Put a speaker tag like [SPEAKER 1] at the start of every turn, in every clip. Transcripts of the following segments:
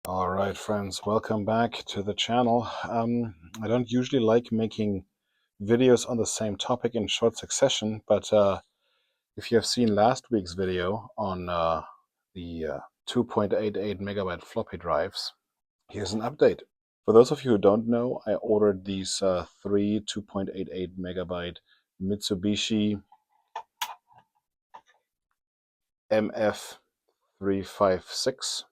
[SPEAKER 1] All right, friends, welcome back to the channel. I don't usually like making videos on the same topic in short succession, but if you have seen last week's video on the 2.88 megabyte floppy drives, here's an update. For those of you who don't know, I ordered these three 2.88 megabyte Mitsubishi MF356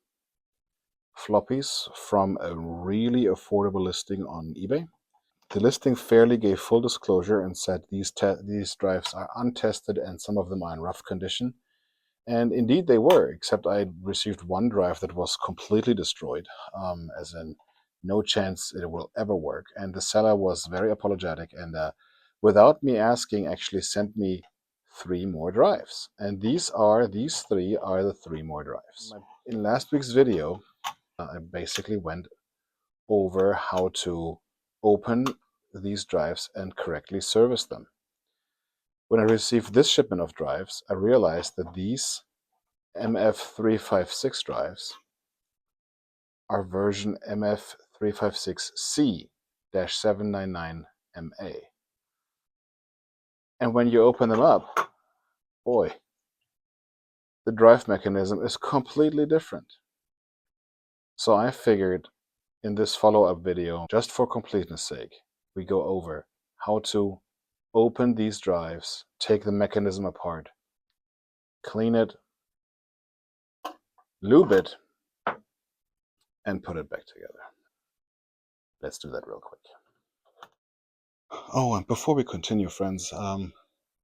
[SPEAKER 1] floppies from a really affordable listing on eBay. The listing fairly gave full disclosure and said these drives are untested and some of them are in rough condition. And indeed they were, except I received one drive that was completely destroyed, as in no chance it will ever work. And the seller was very apologetic and without me asking actually sent me three more drives. And these three are the three more drives. In last week's video, I basically went over how to open these drives and correctly service them. When I received this shipment of drives, I realized that these MF356 drives are version MF356C-799MA. And when you open them up, boy, the drive mechanism is completely different. So I figured in this follow-up video, just for completeness sake, we go over how to open these drives, take the mechanism apart, clean it, lube it, and put it back together. Let's do that real quick. Oh, and before we continue, friends,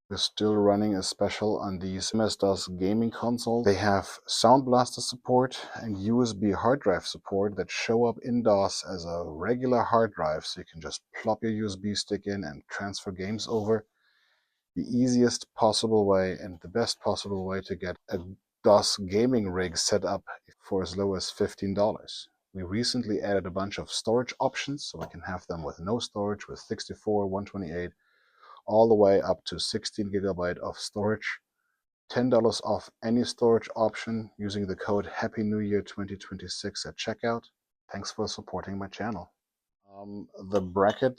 [SPEAKER 1] we're still running a special on these MS-DOS gaming consoles. They have Sound Blaster support and USB hard drive support that show up in DOS as a regular hard drive, so you can just plop your USB stick in and transfer games over. The easiest possible way and the best possible way to get a DOS gaming rig set up for as low as $15. We recently added a bunch of storage options, so we can have them with no storage, with 64, 128, all the way up to 16 gigabyte of storage. $10 off any storage option using the code Happy New Year 2026 at checkout. Thanks for supporting my channel. The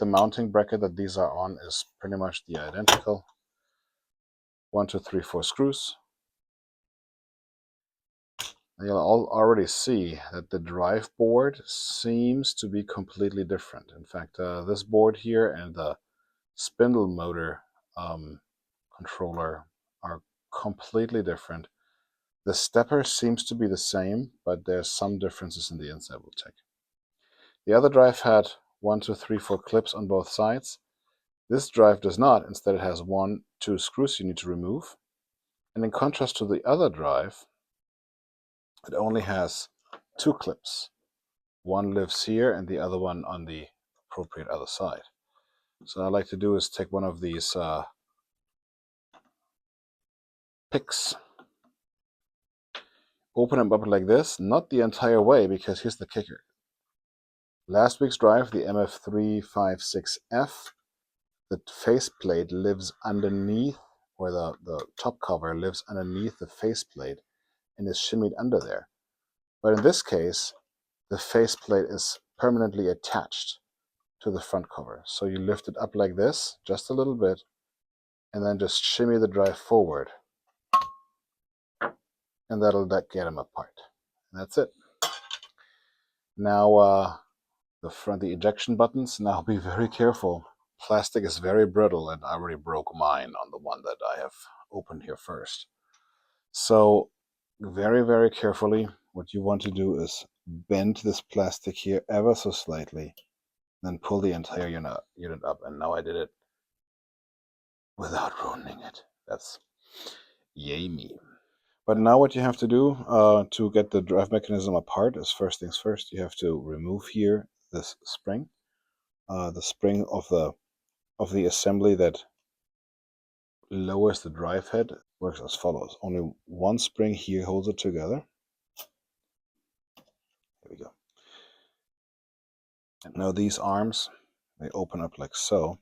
[SPEAKER 1] mounting bracket that these are on is pretty much the identical. 1, 2, 3, 4 screws. You'll already see that the drive board seems to be completely different. In fact, this board here and the spindle motor controller are completely different. The stepper seems to be the same, but there's some differences in the inside we'll check. The other drive had 1, 2, 3, 4 clips on both sides. This drive does not. Instead, it has 1, 2 screws you need to remove. And in contrast to the other drive, it only has 2 clips. One lives here and the other one on the appropriate other side. So what I like to do is take one of these picks, open them up like this, not the entire way, because here's the kicker. Last week's drive, the MF356F, the faceplate lives underneath, or the top cover lives underneath the faceplate and is shimmied under there. But in this case, the faceplate is permanently attached to the front cover. So you lift it up like this, just a little bit, and then just shimmy the drive forward. And that'll get them apart. And that's it. Now, the ejection buttons, now be very careful. Plastic is very brittle, and I already broke mine on the one that I have opened here first. So very, very carefully, what you want to do is bend this plastic here ever so slightly, then pull the entire unit up. And now I did it without ruining it. That's yay me. But now what you have to do to get the drive mechanism apart is, first things first, you have to remove here this spring, the spring of the assembly that lowers the drive head. Works as follows. Only one spring here holds it together. There we go. And now these arms, they open up like so.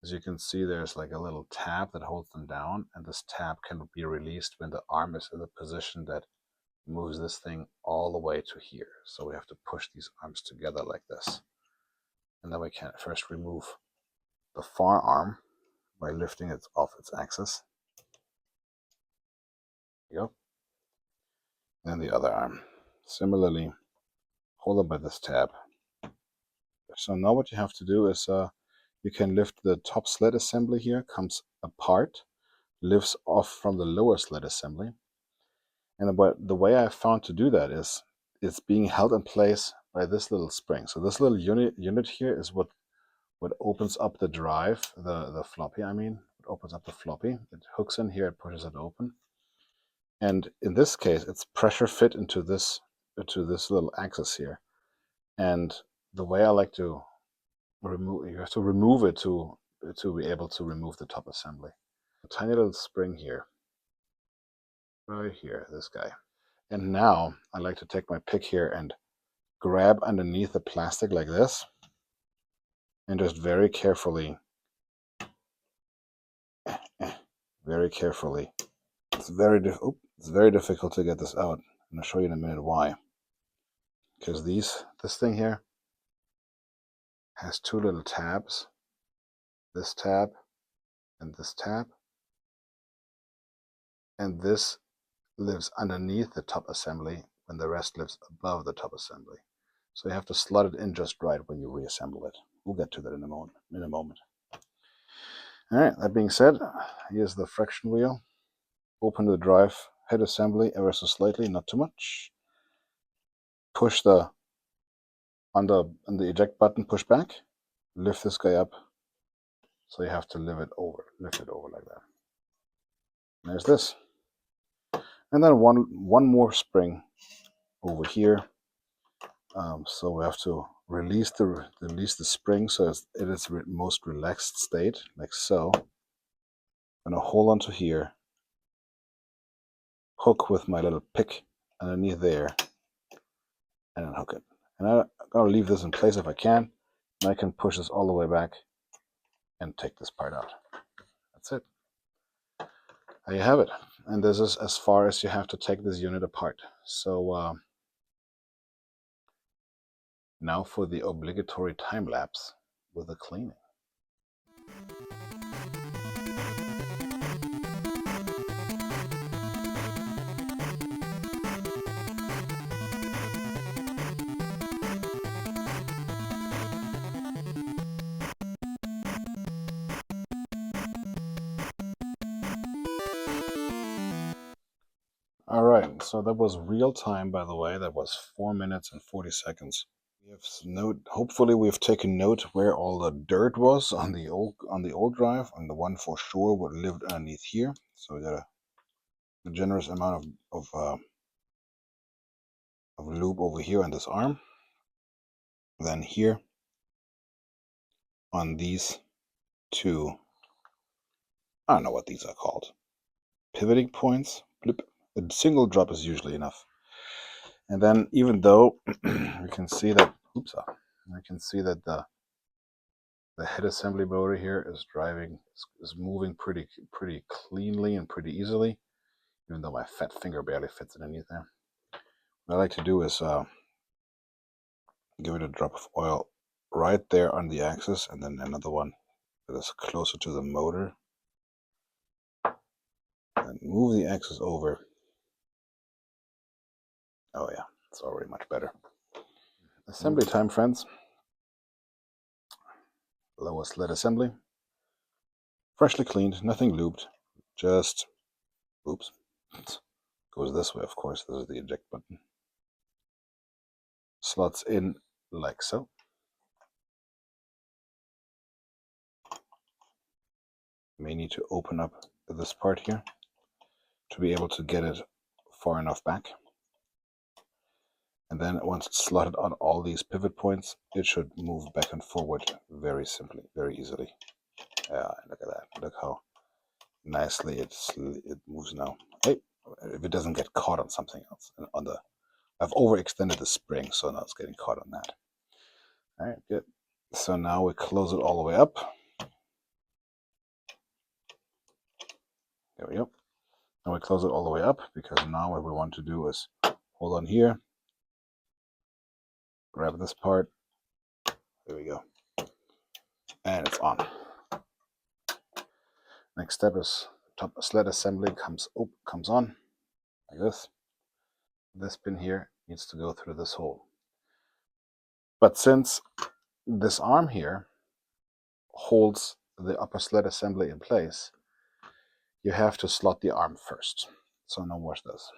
[SPEAKER 1] As you can see, there's like a little tab that holds them down, and this tab can be released when the arm is in the position that moves this thing all the way to here. So we have to push these arms together like this. And then we can first remove the far arm by lifting it off its axis. Yep. And the other arm. Similarly, hold it by this tab. So now what you have to do is you can lift the top sled assembly here, comes apart, lifts off from the lower sled assembly. And the way I found to do that is it's being held in place by this little spring. So this little unit here is what opens up the drive, the floppy, I mean. It opens up the floppy. It hooks in here, it pushes it open. And in this case, it's pressure fit into this little axis here. And the way I like to remove, you have to remove it to be able to remove the top assembly. A tiny little spring here, right here, this guy. And now I like to take my pick here and grab underneath the plastic like this, and just very carefully, very carefully. It's very difficult to get this out. I'm gonna show you in a minute why. Because this thing here has two little tabs, this tab and this tab, and this lives underneath the top assembly when the rest lives above the top assembly. So you have to slot it in just right when you reassemble it. We'll get to that in a moment. All right, that being said, here's the friction wheel. Open the drive head assembly ever so slightly, not too much. Push on the eject button, push back, lift this guy up. So you have to lift it over like that. There's this. And then one more spring over here. So we have to release the spring so it is most relaxed state, like so. I'm gonna hold onto here, hook with my little pick underneath there, and then hook it. And I'm gonna leave this in place if I can, and I can push this all the way back and take this part out. That's it. There you have it. And this is as far as you have to take this unit apart. So now for the obligatory time lapse with the cleaning. All right, so that was real time, by the way. That was 4 minutes and 40 seconds. We have hopefully we've taken note where all the dirt was on the old drive, and the one for sure would lived underneath here. So we got a generous amount of lube over here on this arm. Then here on these two, I don't know what these are called, pivoting points. Blip. A single drop is usually enough. And then even though we can see that, the head assembly motor here is moving pretty cleanly and pretty easily, even though my fat finger barely fits underneath there. What I like to do is give it a drop of oil right there on the axis, and then another one that is closer to the motor, and move the axis over. Oh yeah, it's already much better. Assembly time, friends. Lower sled assembly. Freshly cleaned, nothing lubed, just, oops, goes this way, of course. This is the eject button. Slots in like so. May need to open up this part here to be able to get it far enough back. And then once it's slotted on all these pivot points, it should move back and forward very simply, very easily. Yeah, look at that. Look how nicely it moves now. Hey, if it doesn't get caught on something else. I've overextended the spring, so now it's getting caught on that. All right, good. So now we close it all the way up. There we go. Now we close it all the way up, because now what we want to do is hold on here, grab this part, there we go, and it's on. Next step is top sled assembly comes on like this. This pin here needs to go through this hole. But since this arm here holds the upper sled assembly in place, you have to slot the arm first. So now watch this.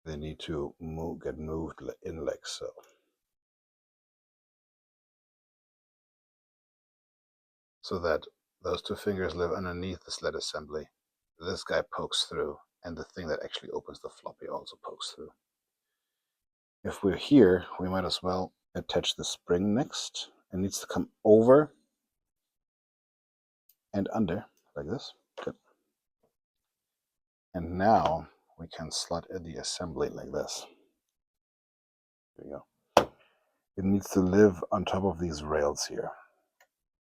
[SPEAKER 1] They need to get moved in like so. So that those two fingers live underneath the sled assembly. This guy pokes through, and the thing that actually opens the floppy also pokes through. If we're here, we might as well attach the spring next. It needs to come over and under, like this. Good. And now we can slot in the assembly like this. There we go. It needs to live on top of these rails here.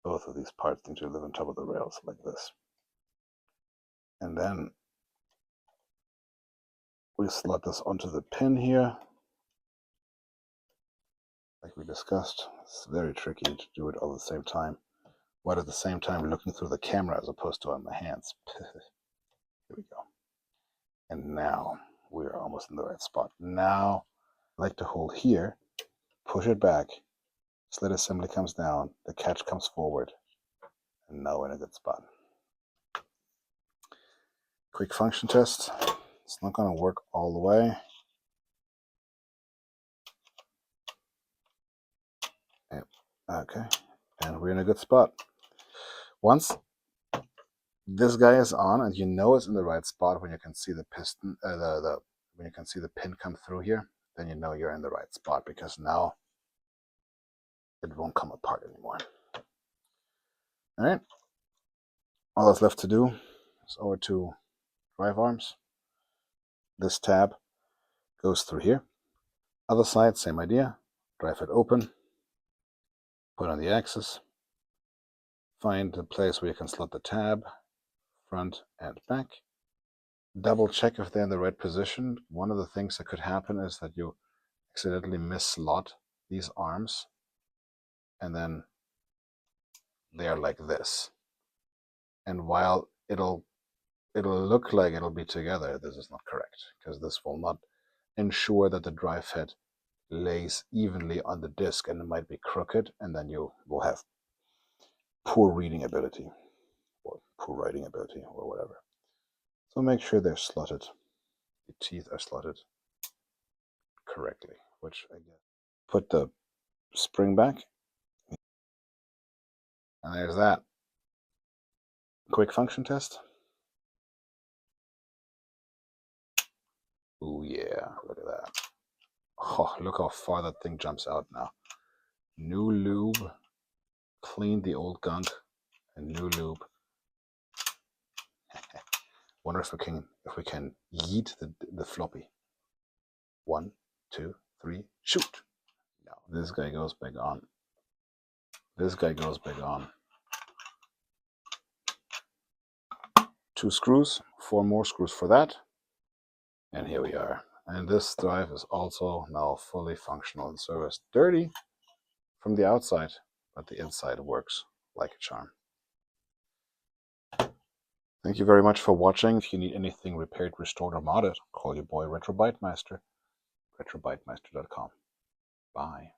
[SPEAKER 1] Both of these parts need to live on top of the rails like this. And then we slot this onto the pin here. Like we discussed, it's very tricky to do it all at the same time, but at the same time looking through the camera as opposed to on my hands. Here we go. And now we're almost in the right spot. Now I like to hold here, push it back, sled assembly comes down, the catch comes forward, and now we're in a good spot. Quick function test. It's not going to work all the way. Okay, and we're in a good spot. Once this guy is on, and you know it's in the right spot when you can see the piston, when you can see the pin come through here, then you know you're in the right spot, because now it won't come apart anymore. All right, all that's left to do is over to drive arms. This tab goes through here. Other side, same idea. Drive it open, put on the axis, find the place where you can slot the tab, front and back. Double check if they're in the right position. One of the things that could happen is that you accidentally mislot these arms, and then they're like this. And while it'll look like it'll be together, this is not correct, because this will not ensure that the drive head lays evenly on the disc, and it might be crooked, and then you will have poor reading ability or poor writing ability or whatever. So make sure they're slotted. The teeth are slotted correctly, which I guess. Put the spring back, and there's that. Quick function test. Oh yeah, look at that. Oh, look how far that thing jumps out now. New lube, clean the old gunk, and new lube. Wonder if we can yeet the floppy. 1, 2, 3, shoot! Now this guy goes back on. This guy goes back on. 2 screws, 4 more screws for that, and here we are. And this drive is also now fully functional and serviced. Dirty from the outside, but the inside works like a charm. Thank you very much for watching. If you need anything repaired, restored, or modded, call your boy Retro Byte Meister, retrobytemeister.com. Bye.